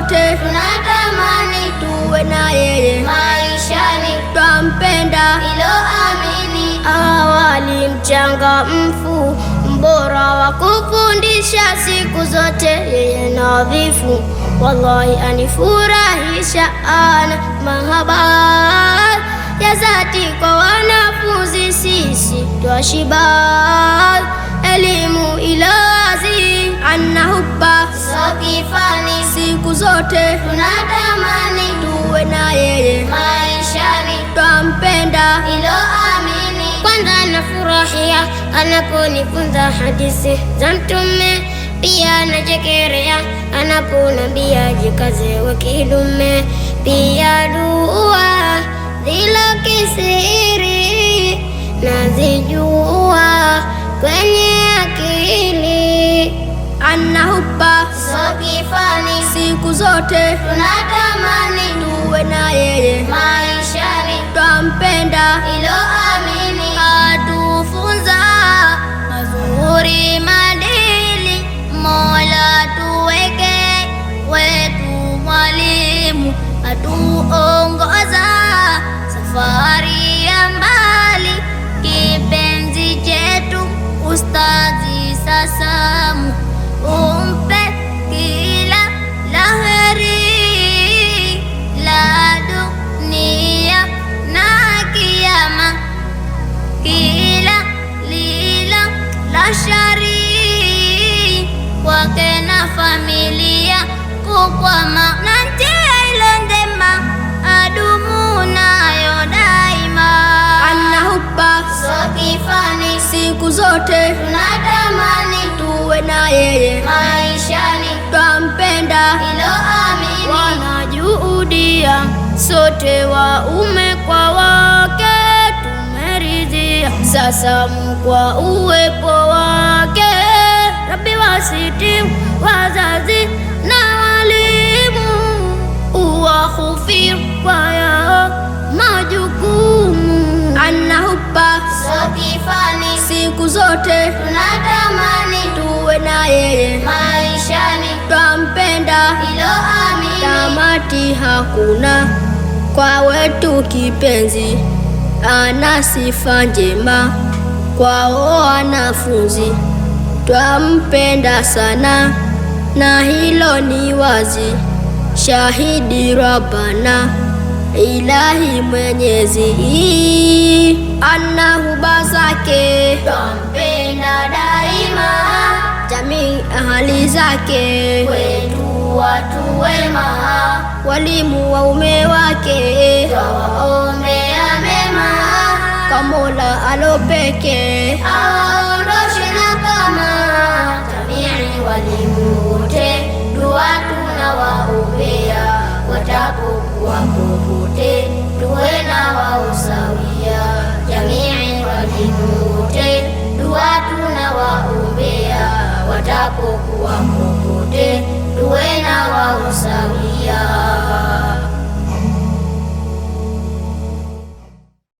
zote tunatamani tuwe na yeye maishani, twampenda hilo amini. awali mchangamfu, mbora wa kufundisha siku zote, yeye nadhifu, wallahi anifurahisha, ana mahaba ya dhati kwa wanafunzi, sisi twashiba elimu ilazi, anahubba So kifani siku zote tunatamani tuwe na yeye maishani, twampenda hilo amini. kwanza nafurahia anaponifunza hadithi za Mtume, pia nachekelea anaponambia jikaze we kidume, pia dua zila kisiri nazijua kwenye akili, anahubba So kifani siku zote tunatamani tuwe na yeye maishani, twampenda hilo amini. atufunza mazuri madili, Mola tuweke wetu mwalimu, atuongoza safari ya mbali, kipenzi chetu Ustadhi Sasamu, umpe kila laheri la dunia na kiyama, kila lila la shari kwake na familia kukwama, na njia ile njema adumu nayo daima, anahubba So kifani siku zote tunatamani tuwe na yeye maishani, twampenda hilo amini. wanajuhudia sote waume kwa wake tumeridhia, sasa kwa uwepo wake Rabbi wasitimu wazazi na walimu, uwaghfir kwa yao majukumu, anahubba So kifani siku zote tunatamani tuwe na yeye maishani, twampenda hilo amini. tamati hakuna kwa wetu kipenzi, ana sifa njema kwao wanafunzi, twampenda sana na hilo ni wazi, shahidi Rabbana Ilahi Mwenyezi, anahuba zake Twampenda daima, jamii ahali zake, kwetu watu wema, walimu waume wake, twawaombea mema, kwa Mola alopeke awaondoshe na kama. Jamii walimu wote dua tunawaombea, watapokuwa popote tuwe na wao sawia. Jamii walimu wote dua tunawaombea, watapokuwa popote tuwe na wao sawia.